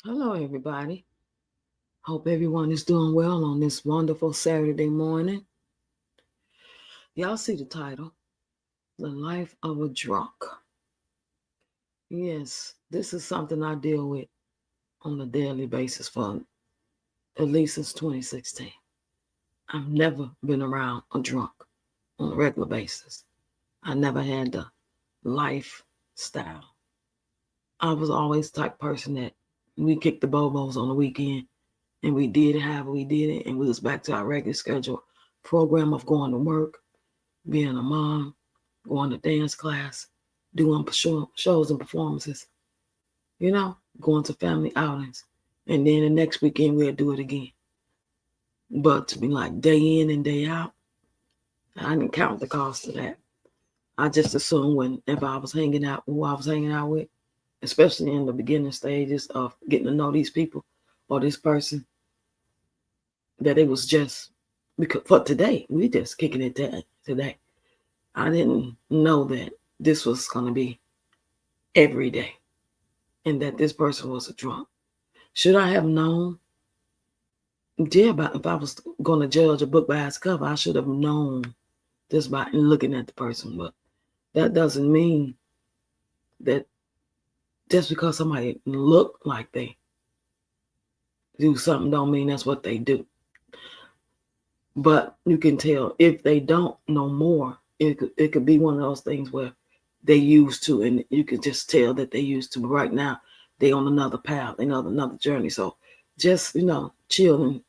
Hello, everybody. Hope everyone is doing well on this wonderful Saturday morning. Y'all see the title, The Life of a Drunk. Yes, this is something I deal with on a daily basis for at least since 2016. I've never been around a drunk on a regular basis. I never had the lifestyle. I was always the type of person that we kicked the bobos on the weekend and we did have we did it and we was back to our regular schedule program of going to work, being a mom, going to dance class, doing shows and performances, going to family outings. And then the next weekend we'll do it again. But to be like day in and day out, I didn't count the cost of that. I just assumed whenever I was hanging out, who I was hanging out with, especially in the beginning stages of getting to know these people or this person, that it was just because for today, we just kicking it today. I didn't know that this was going to be every day and that this person was a drunk. Should I have known? Yeah, but if I was going to judge a book by its cover, I should have known just by looking at the person. But that doesn't mean that just because somebody look like they do something don't mean that's what they do. But you can tell if they don't know more, it could be one of those things where they used to, and you can just tell that they used to. But right now, they on another path, they on another journey. So just chill and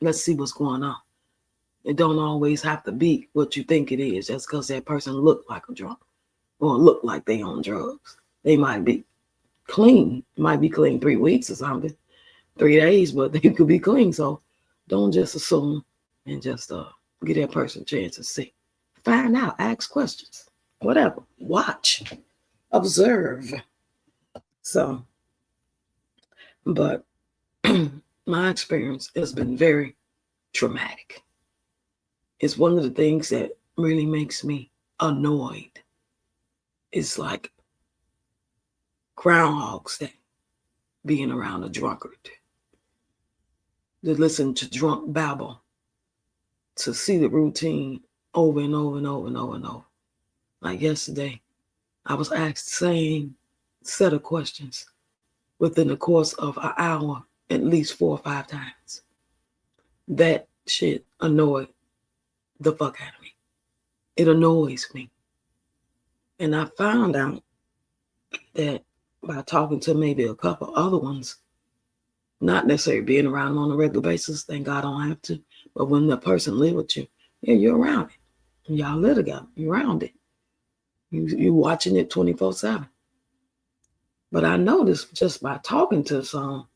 let's see what's going on. It don't always have to be what you think it is, just because that person look like a drunk or look like they on drugs. They might be clean, might be clean 3 weeks or something, 3 days, but they could be clean. So don't just assume and just give that person a chance to see. Find out, ask questions, whatever. Watch, observe. So, but my experience has been very traumatic. It's one of the things that really makes me annoyed. It's like Groundhog's Day, being around a drunkard, to listen to drunk babble, to see the routine over and over and over and over and over. Like yesterday, I was asked the same set of questions within the course of an hour at least 4 or 5 times. That shit annoyed the fuck out of me. It annoys me. And I found out that by talking to maybe a couple other ones, not necessarily being around on a regular basis, thank God I don't have to, but when the person live with you, yeah, you're around it. Y'all live together, you're around it. You watching it 24/7. But I noticed just by talking to some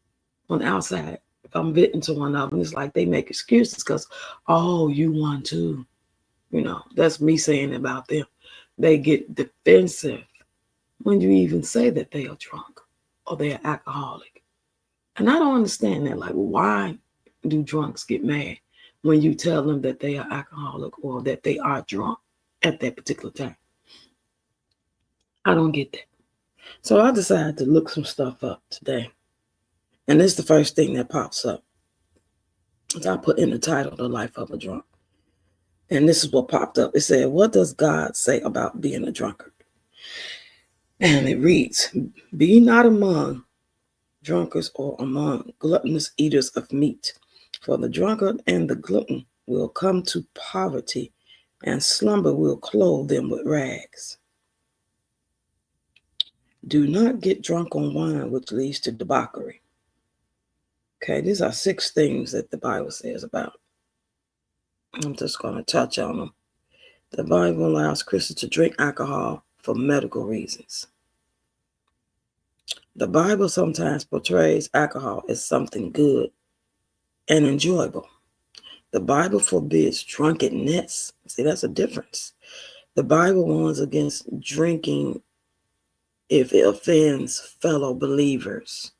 on the outside, if I'm venting to one of them, it's like they make excuses because, oh, you want to. That's me saying about them. They get defensive when you even say that they are drunk or they're alcoholic. And I don't understand that. Like, why do drunks get mad when you tell them that they are alcoholic or that they are drunk at that particular time? I don't get that. So I decided to look some stuff up today. And this is the first thing that pops up. As I put in the title, The Life of a Drunk. And this is what popped up. It said, what does God say about being a drunkard? And it reads, be not among drunkards or among gluttonous eaters of meat, for the drunkard and the glutton will come to poverty, and slumber will clothe them with rags. Do not get drunk on wine, which leads to debauchery. Okay, these are 6 things that the Bible says about. I'm just going to touch on them. The Bible allows Christians to drink alcohol for medical reasons. The Bible sometimes portrays alcohol as something good and enjoyable. The Bible forbids drunkenness. See, that's a difference. The Bible warns against drinking if it offends fellow believers.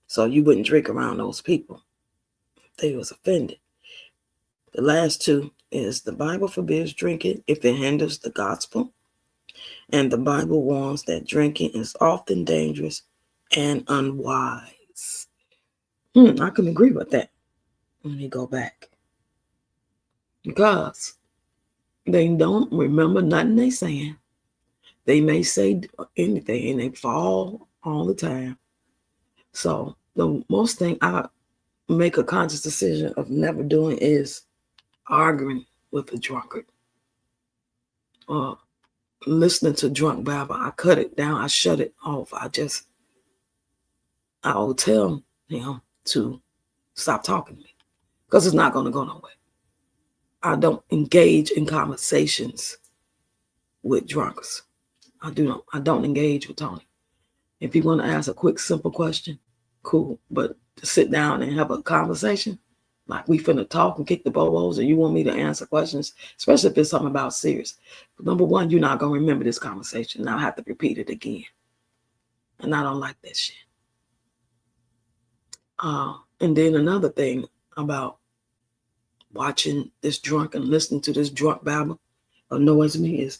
So you wouldn't drink around those people if they was offended. The last 2 is the Bible forbids drinking if it hinders the gospel. And the Bible warns that drinking is often dangerous and unwise. I can agree with that. Let me go back. Because they don't remember nothing they saying. They may say anything and they fall all the time. So the most thing I make a conscious decision of never doing is arguing with a drunkard or listening to drunk babble. I cut it down. I shut it off. I will tell him to stop talking to me because it's not going to go nowhere. I don't engage in conversations with drunkards. I don't engage with Tony. If you want to ask a quick, simple question, cool. But to sit down and have a conversation, like we finna talk and kick the bobos, and you want me to answer questions, especially if it's something about serious. Number one, you're not gonna remember this conversation. Now I have to repeat it again, and I don't like that shit. And then another thing about watching this drunk and listening to this drunk babble annoys me is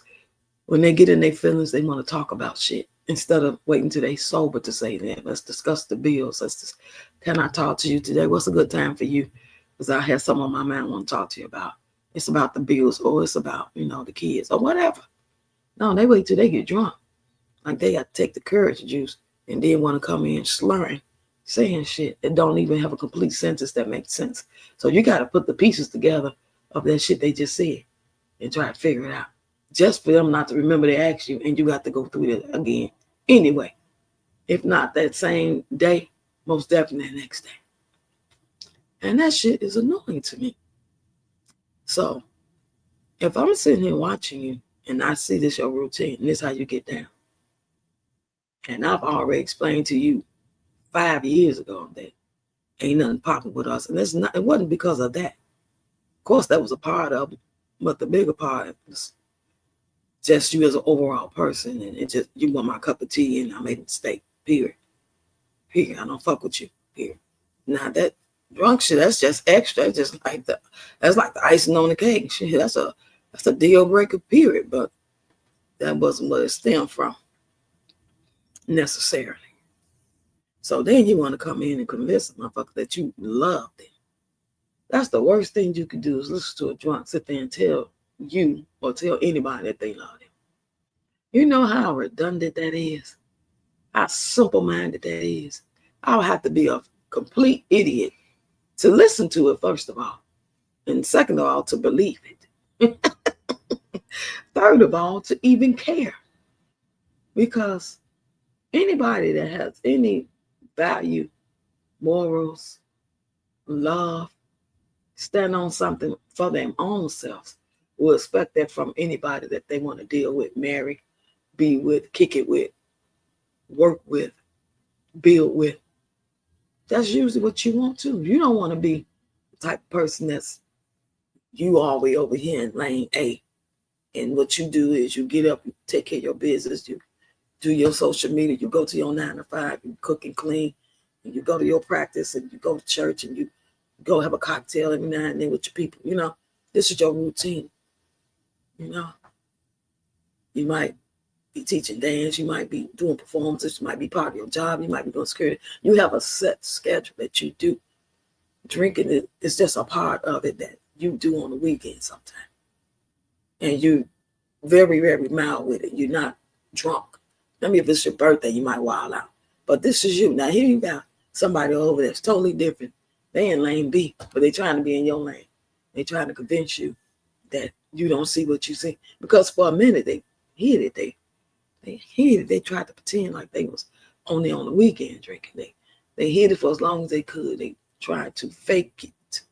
when they get in their feelings, they want to talk about shit instead of waiting till they sober to say that. Let's discuss the bills. Can I talk to you today? What's a good time for you? Because I have something on my mind I want to talk to you about. It's about the bills, or it's about, the kids or whatever. No, they wait till they get drunk. Like they got to take the courage juice and then want to come in slurring, saying shit that don't even have a complete sentence that makes sense. So you got to put the pieces together of that shit they just said and try to figure it out. Just for them not to remember they asked you, and you got to go through it again anyway. If not that same day, most definitely the next day. And that shit is annoying to me. So if I'm sitting here watching you and I see this your routine, and this how you get down, and I've already explained to you 5 years ago that ain't nothing popping with us, and it wasn't because of that. Of course, that was a part of it, but the bigger part was just you as an overall person, and it just, you want my cup of tea, and I made a mistake, period. I don't fuck with you, period. Now that drunk shit, that's just extra. That's like the icing on the cake. Shit, that's a deal breaker, period. But that wasn't what it stemmed from necessarily. So then you want to come in and convince a motherfucker that you love them. That's the worst thing you could do, is listen to a drunk sit there and tell you or tell anybody that they love them. You know how redundant that is? How simple-minded that is? I would have to be a complete idiot to listen to it, first of all. And second of all, to believe it. Third of all, to even care. Because anybody that has any value, morals, love, stand on something for their own selves, will expect that from anybody that they want to deal with, marry, be with, kick it with, work with, build with. That's usually what you want to. You don't want to be the type of person that's you all the way over here in lane A. And what you do is you get up, you take care of your business, you do your social media, you go to your 9 to 5, you cook and clean, and you go to your practice, and you go to church, and you go have a cocktail every now and then with your people. This is your routine. You might be teaching dance, you might be doing performances, you might be part of your job, you might be doing security. You have a set schedule that you do. Drinking is just a part of it that you do on the weekend sometimes. And you very, very mild with it. You're not drunk. I mean, if it's your birthday, you might wild out. But this is you. Now, here you got somebody over that's totally different. They in lane B, but they trying to be in your lane. They trying to convince you that you don't see what you see. Because for a minute, they hid it. They hid it. They tried to pretend like they was only on the weekend drinking. They hid it for as long as they could. They tried to fake it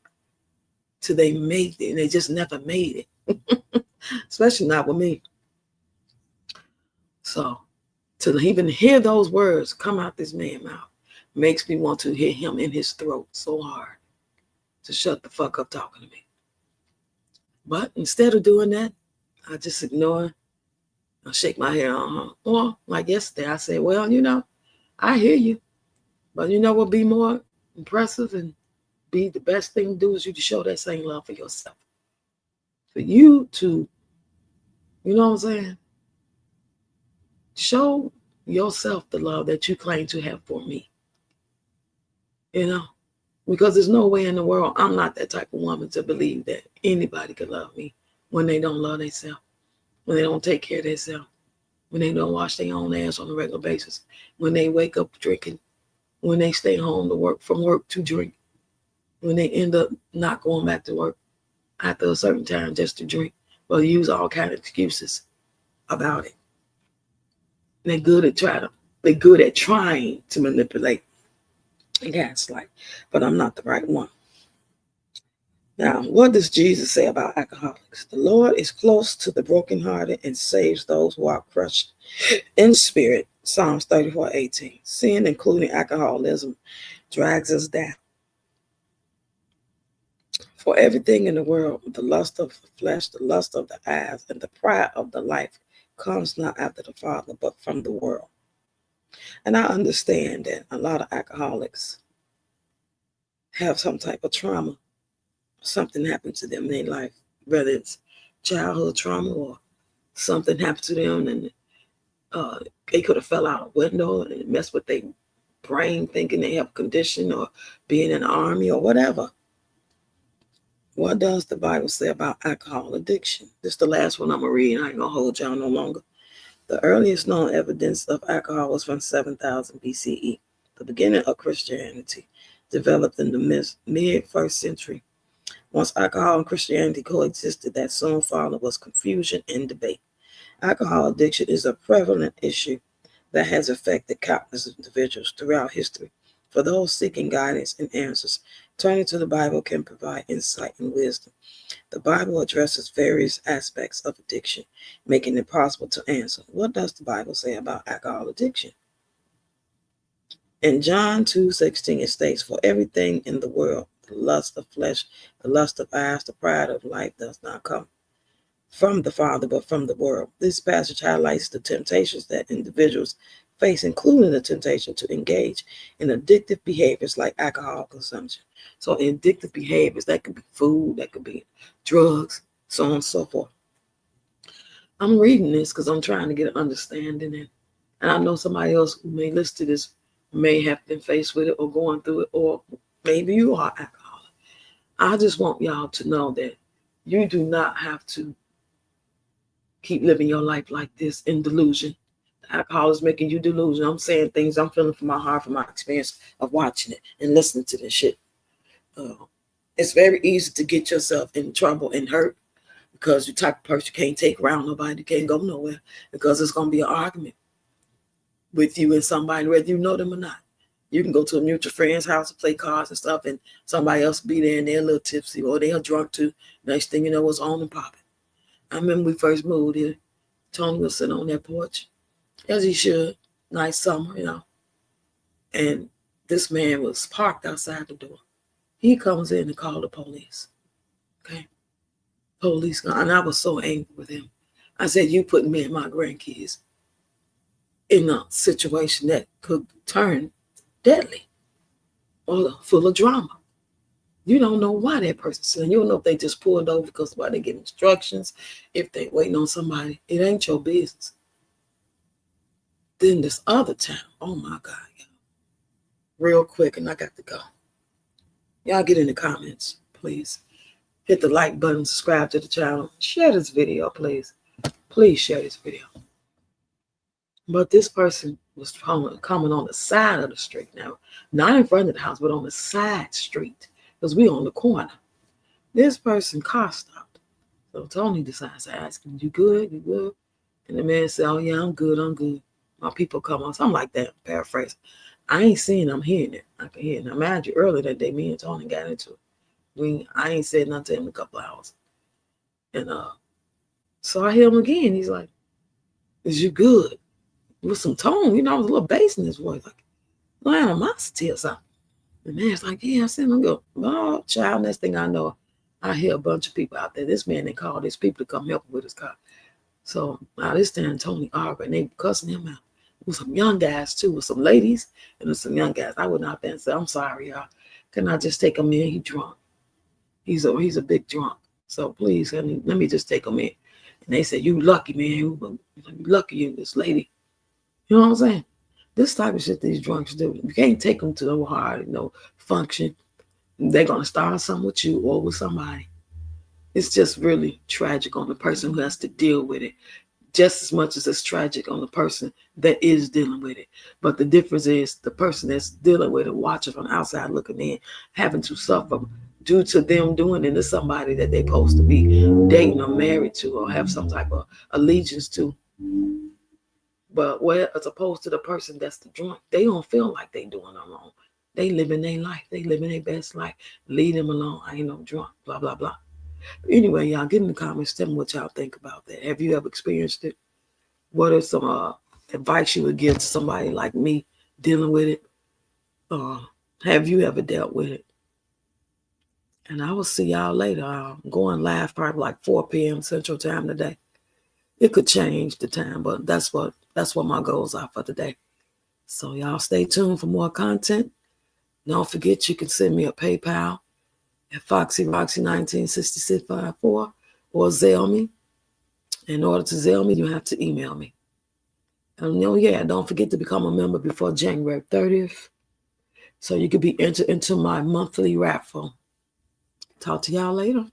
till they made it, and they just never made it. Especially not with me. So to even hear those words come out this man's mouth makes me want to hit him in his throat so hard to shut the fuck up talking to me. But instead of doing that, I just ignore. I shake my head. Or like yesterday, I say, well, I hear you, but what would be more impressive and be the best thing to do is you to show that same love for yourself. For you to, you know what I'm saying? Show yourself the love that you claim to have for me. you know, because there's no way in the world, I'm not that type of woman to believe that anybody could love me when they don't love themselves, when they don't take care of themselves, when they don't wash their own ass on a regular basis, when they wake up drinking, when they stay home to work from work to drink, when they end up not going back to work after a certain time just to drink, or use all kind of excuses about it. They're good at trying to manipulate and gaslight, but I'm not the right one. Now, what does Jesus say about alcoholics? The Lord is close to the brokenhearted and saves those who are crushed in spirit. Psalms 34:18. Sin, including alcoholism, drags us down. For everything in the world, the lust of the flesh, the lust of the eyes, and the pride of the life comes not after the Father, but from the world. And I understand that a lot of alcoholics have some type of trauma. Something happened to them in their life, whether it's childhood trauma or something happened to them and they could have fell out a window and messed with their brain thinking they have a condition or being in the army or whatever. What does the Bible say about alcohol addiction? This is the last one I'm going to read. I ain't going to hold y'all no longer. The earliest known evidence of alcohol was from 7000 BCE. The beginning of Christianity developed in the mid-1st century. Once alcohol and Christianity coexisted, that soon followed was confusion and debate. Alcohol addiction is a prevalent issue that has affected countless individuals throughout history. For those seeking guidance and answers, turning to the Bible can provide insight and wisdom. The Bible addresses various aspects of addiction, making it possible to answer, what does the Bible say about alcohol addiction? In John 2:16, it states, for everything in the world, the lust of flesh, the lust of eyes, the pride of life does not come from the Father, but from the world. This passage highlights the temptations that individuals face, including the temptation to engage in addictive behaviors like alcohol consumption. So addictive behaviors, that could be food, that could be drugs, so on and so forth. I'm reading this because I'm trying to get an understanding, and I know somebody else who may listen to this may have been faced with it or going through it, or maybe you are alcoholic. I just want y'all to know that you do not have to keep living your life like this in delusion. Alcohol is making you delusional. I'm saying things I'm feeling from my heart, from my experience of watching it and listening to this shit. It's very easy to get yourself in trouble and hurt because you're the type of person you can't take around nobody, you can't go nowhere because it's going to be an argument with you and somebody, whether you know them or not. You can go to a mutual friend's house and play cards and stuff, and somebody else be there and they're a little tipsy or they're drunk too. Next thing you know, it's on and popping. I remember we first moved here. Tony was sitting on that porch, as he should. Nice summer, And this man was parked outside the door. He comes in and called the police. Okay. Police, and I was so angry with him. I said, you put me and my grandkids in a situation that could turn deadly or full of drama. You don't know why that person's saying. You don't know if they just pulled over because why they give instructions, if they waiting on somebody. It ain't your business. Then this other time, oh my God, y'all. Real quick, and I got to go. Y'all get in the comments, please. Hit the like button, subscribe to the channel. Share this video, please. Please share this video. But this person was coming on the side of the street now. Not in front of the house, but on the side street. Because we on the corner. This person car stopped. So Tony decides to ask him, you good? You good? And the man said, oh yeah, I'm good. I'm good. My people come on. Something like that. Paraphrase. I ain't seeing I'm hearing it. I can hear it. Now, mind you, earlier that day, me and Tony got into it. I ain't said nothing to him in a couple of hours. And so I hear him again. He's like, is you good? With some tone, with a little bass in his voice. Like, no animosity or something. The man's like, yeah, I see him. I go, oh, child, next thing I know, I hear a bunch of people out there. This man, they called his people to come help him with his car. So now this time, Tony arguing, they cussing him out. With some young guys too, with some ladies and with some young guys. I went out there and said, I'm sorry, y'all. Can I just take him in? He drunk. He's a big drunk. So please, let me just take him in. And they said, you lucky, man. You lucky, you this lady. You know what I'm saying? This type of shit these drunks do. You can't take them to no hard, function. They're gonna start something with you or with somebody. It's just really tragic on the person who has to deal with it, just as much as it's tragic on the person that is dealing with it. But the difference is the person that's dealing with it, watching from the outside looking in, having to suffer due to them doing it to somebody that they're supposed to be dating or married to or have some type of allegiance to. But as opposed to the person that's the drunk, they don't feel like they doing no wrong. They living their life. They living their best life. Leave them alone. I ain't no drunk. Blah, blah, blah. Anyway, y'all get in the comments. Tell me what y'all think about that. Have you ever experienced it? What are some advice you would give to somebody like me dealing with it? Have you ever dealt with it? And I will see y'all later. I'm going live probably like 4 p.m. Central Time today. It could change the time, but that's what my goals are for today. So y'all stay tuned for more content. Don't forget you can send me a PayPal at FoxyRoxy196654 or Zelle me. In order to Zelle me, you have to email me. And don't forget to become a member before January 30th so you can be entered into my monthly raffle. Talk to y'all later.